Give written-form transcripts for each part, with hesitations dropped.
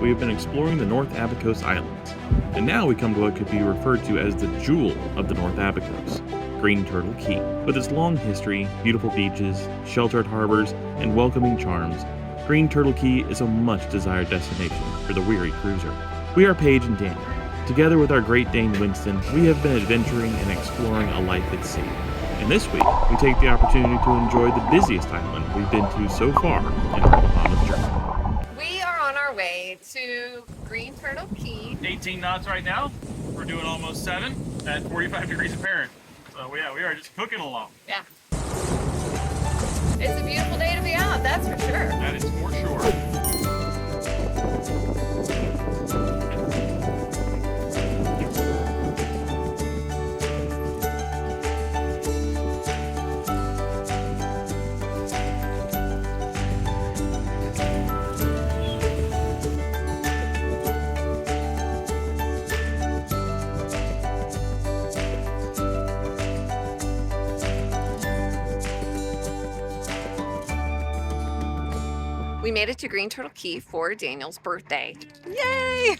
we have been exploring the North Abacos Islands, and now we come to what could be referred to as the jewel of the North Abacos, Green Turtle Cay. With its long history, beautiful beaches, sheltered harbors, and welcoming charms, Green Turtle Cay is a much-desired destination for the weary cruiser. We are Paige and Daniel. Together with our Great Dane Winston, we have been adventuring and exploring a life at sea. And this week, we take the opportunity to enjoy the busiest island we've been to so far in our Bahamas journey. We are on our way to Green Turtle Cay. 18 knots right now. We're doing almost 7 at 45 degrees apparent. So yeah, we are just cooking along. Yeah. It's a beautiful day to be out, that's for sure. That is for sure. We made it to Green Turtle Cay for Daniel's birthday. Yay!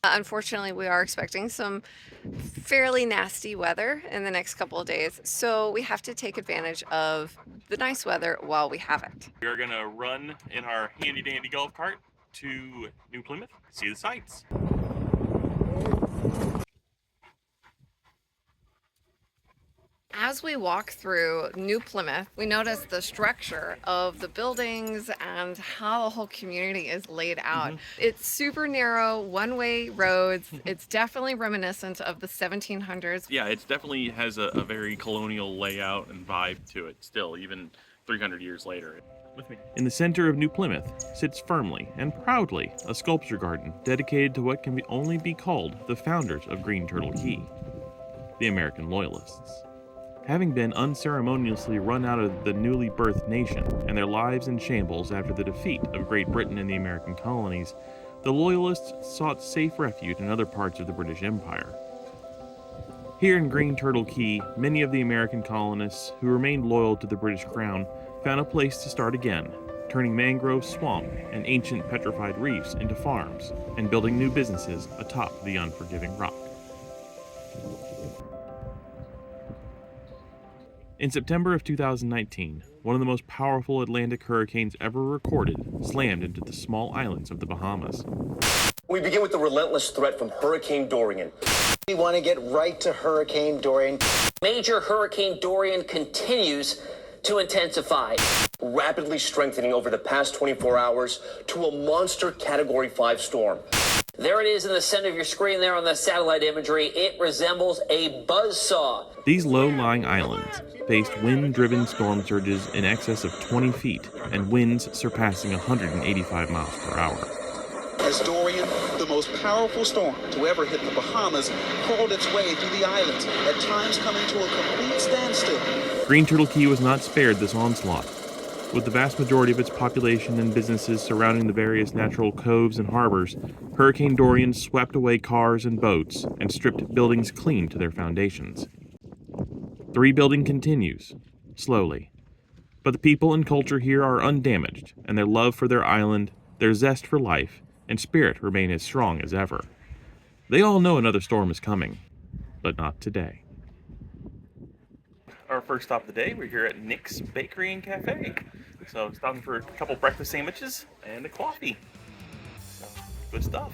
Unfortunately, we are expecting some fairly nasty weather in the next couple of days, so we have to take advantage of the nice weather while we have it. We are gonna run in our handy dandy golf cart to New Plymouth, see the sights. As we walk through New Plymouth, we notice the structure of the buildings and how the whole community is laid out. It's super narrow, one-way roads. It's definitely reminiscent of the 1700s. Yeah, it definitely has a very colonial layout and vibe to it still, even 300 years later. With me. In the center of New Plymouth sits firmly and proudly a sculpture garden dedicated to what can only be called the founders of Green Turtle Cay, the American Loyalists. Having been unceremoniously run out of the newly birthed nation and their lives in shambles after the defeat of Great Britain in the American colonies, the Loyalists sought safe refuge in other parts of the British Empire. Here in Green Turtle Cay, many of the American colonists who remained loyal to the British Crown found a place to start again, turning mangrove swamp and ancient petrified reefs into farms and building new businesses atop the unforgiving rock. In September of 2019, one of the most powerful Atlantic hurricanes ever recorded slammed into the small islands of the Bahamas. We begin with the relentless threat from Hurricane Dorian. We want to get right to Hurricane Dorian. Major Hurricane Dorian continues to intensify, rapidly strengthening over the past 24 hours to a monster Category 5 storm. There it is in the center of your screen there on the satellite imagery. It resembles a buzzsaw. These low-lying islands faced wind-driven storm surges in excess of 20 feet and winds surpassing 185 miles per hour. As Dorian, the most powerful storm to ever hit the Bahamas, crawled its way through the islands, at times coming to a complete standstill. Green Turtle Cay was not spared this onslaught. With the vast majority of its population and businesses surrounding the various natural coves and harbors, Hurricane Dorian swept away cars and boats and stripped buildings clean to their foundations. The rebuilding continues, slowly. But the people and culture here are undamaged, and their love for their island, their zest for life, and spirit remain as strong as ever. They all know another storm is coming, but not today. Our first stop of the day, we're here at Nick's Bakery and Cafe. So stopping for a couple breakfast sandwiches and a coffee. So, good stuff.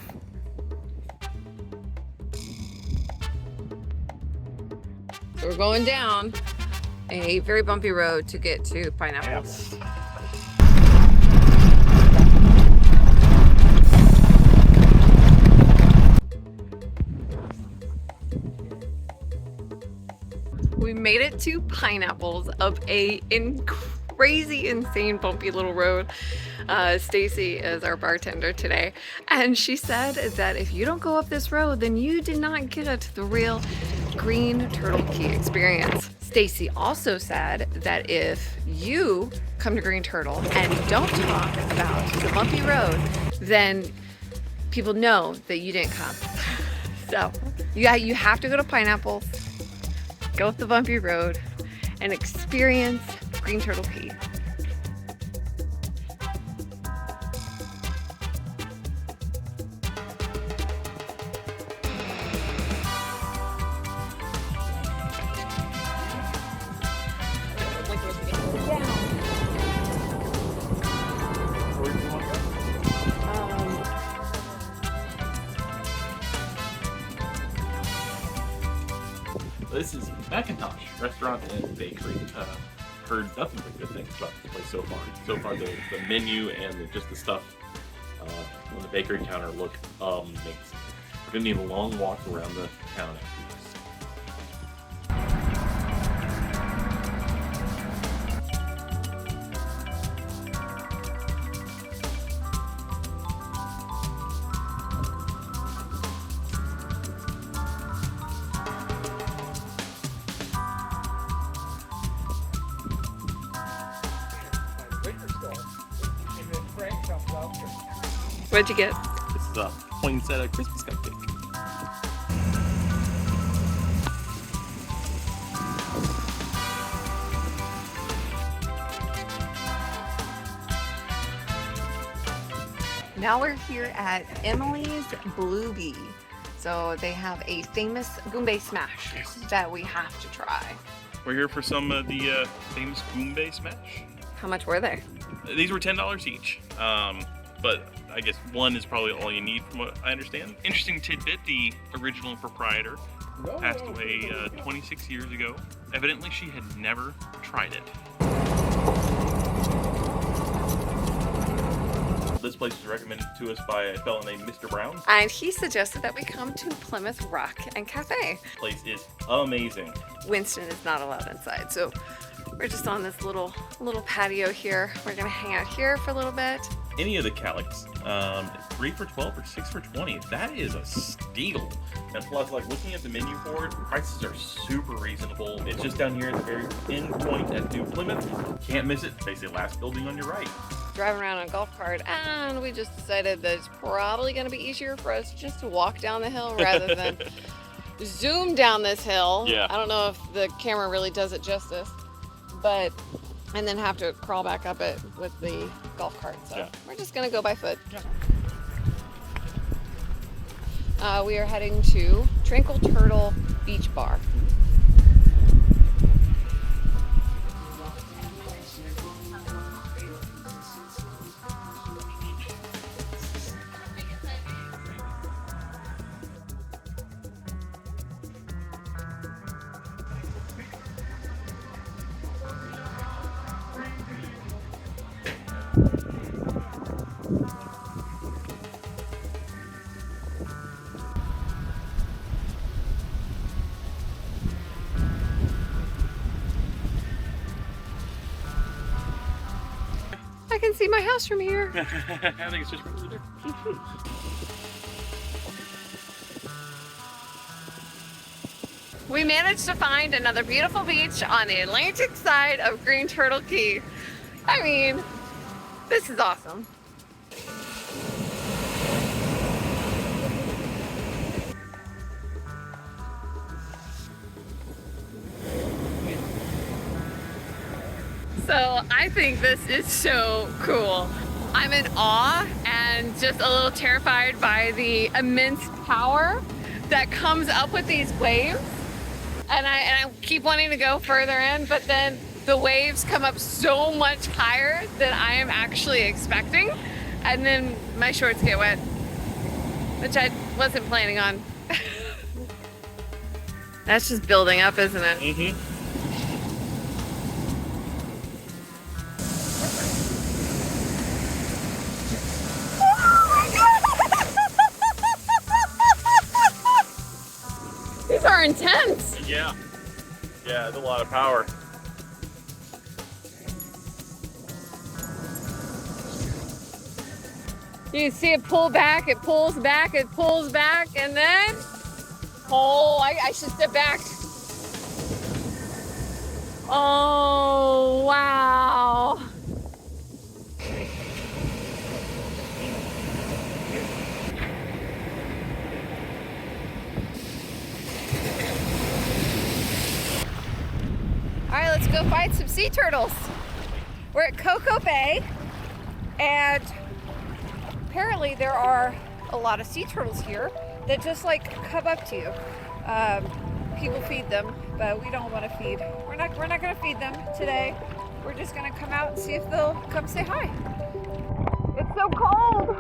So we're going down a very bumpy road to get to Pineapples. We made it to Pineapples up a crazy, insane, bumpy little road. Stacy is our bartender today, and she said that if you don't go up this road, then you did not get the real Green Turtle Cay experience. Stacy also said that if you come to Green Turtle and don't talk about the bumpy road, then people know that you didn't come. So yeah, you have to go to Pineapples, go up the bumpy road, and experience Green Turtle Cay. Macintosh Restaurant and Bakery. Heard nothing but good things about this place so far. So far, the menu and just the stuff on the bakery counter look amazing. We're gonna need a long walk around the town after this. What'd you get? This is a poinsettia Christmas cupcake. Now we're here at Emily's Blue Bee. So they have a famous Goombay smash that we have to try. We're here for some of the famous Goombay Smash. How much were they? These were $10 each, but I guess one is probably all you need from what I understand. Interesting tidbit, the original proprietor passed away 26 years ago. Evidently she had never tried it. This place was recommended to us by a fellow named Mr. Brown. And he suggested that we come to Plymouth Rock and Cafe. This place is amazing. Winston is not allowed inside, so we're just on this little patio here. We're gonna hang out here for a little bit. Any of the calics, 3 for $12 or 6 for $20, that is a steal. And plus, like, looking at the menu for it, prices are super reasonable. It's just down here at the very end point at New Plymouth. Can't miss it. They say last building on your right. Driving around on a golf cart, and we just decided that it's probably gonna be easier for us just to walk down the hill rather than zoom down this hill. Yeah. I don't know if the camera really does it justice, but and then have to crawl back up it with the golf cart. So Yeah. we're just gonna go by foot. Yeah. We are heading to Green Turtle Beach Bar. I can see my house from here. I think it's just really there. We managed to find another beautiful beach on the Atlantic side of Green Turtle Cay. I mean, this is awesome. So I think this is so cool. I'm in awe and just a little terrified by the immense power that comes up with these waves. And I keep wanting to go further in, but then the waves come up so much higher than I am actually expecting. And then my shorts get wet, which I wasn't planning on. That's just building up, isn't it? Mm-hmm. These are intense. Yeah. Yeah, it's a lot of power. You can see it pull back, it pulls back, it pulls back, and then, oh, I should step back. Oh, wow. All right, let's go find some sea turtles. We're at Cocoa Bay, and apparently there are a lot of sea turtles here that just like come up to you. People feed them, but we don't want to feed. We're not going to feed them today. We're just going to come out and see if they'll come say hi. It's so cold.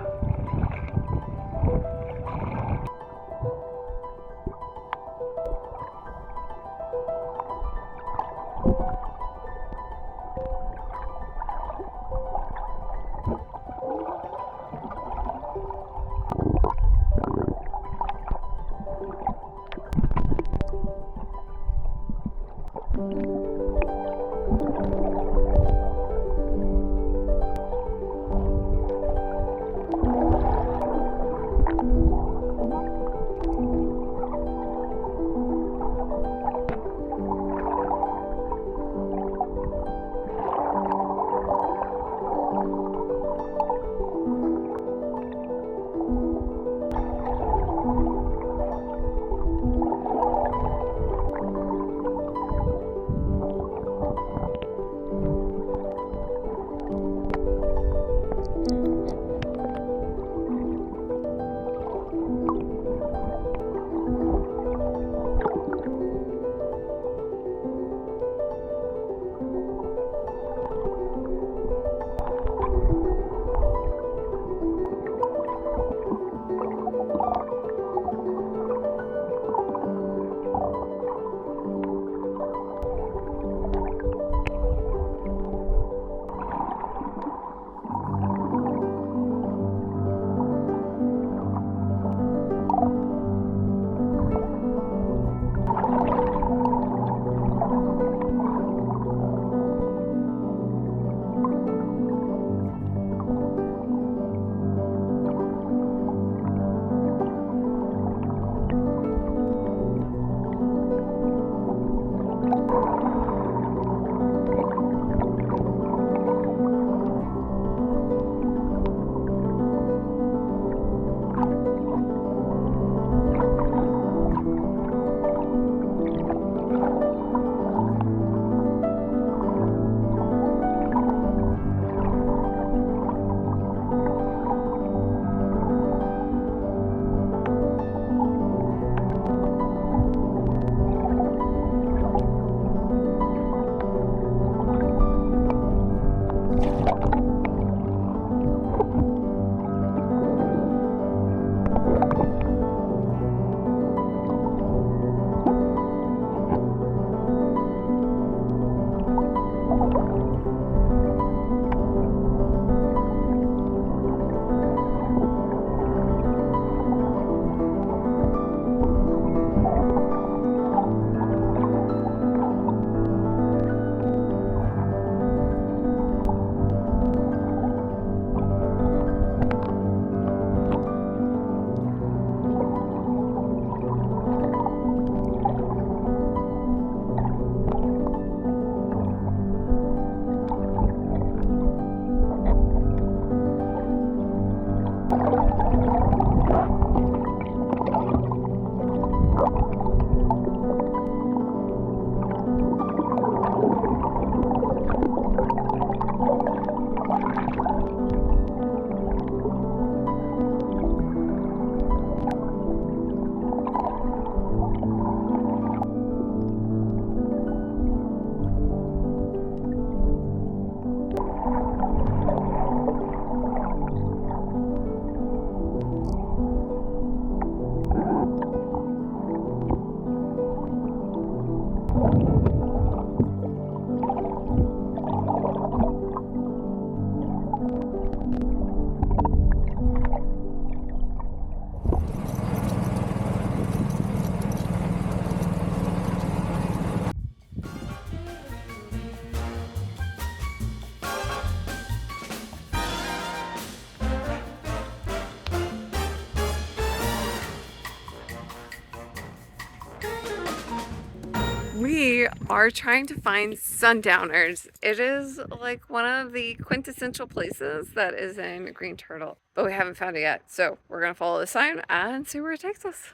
We are trying to find sundowners. It is like one of the quintessential places that is in Green Turtle, but we haven't found it yet. So we're gonna follow the sign and see where it takes us.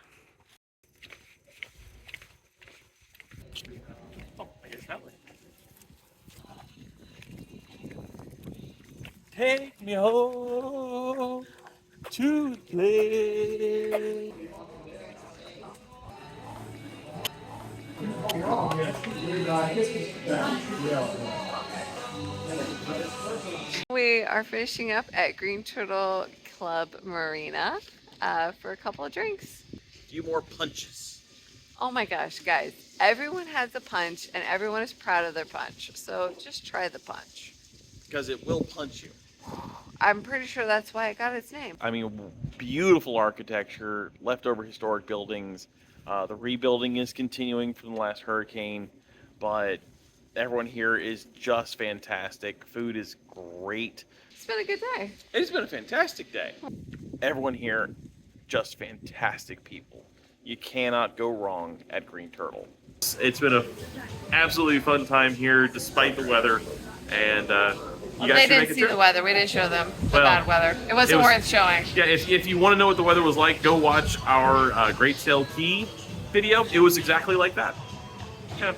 Oh, I guess that way. Take me home to the place. We are finishing up at Green Turtle Club Marina for a couple of drinks. A few more punches. Oh my gosh, guys, everyone has a punch and everyone is proud of their punch. So just try the punch. Because it will punch you. I'm pretty sure that's why it got its name. I mean, beautiful architecture, leftover historic buildings. The rebuilding is continuing from the last hurricane, but everyone here is just fantastic. Food is great. It's been a good day. It's been a fantastic day. Everyone here, just fantastic people. You cannot go wrong at Green Turtle. It's been a absolutely fun time here despite the weather, and you guys They should make didn't a see trip. the weather. We didn't show them the Well, bad weather. It wasn't was- worth showing. Yeah, if you want to know what the weather was like, go watch our Great Sail Key video. It was exactly like that. Yeah.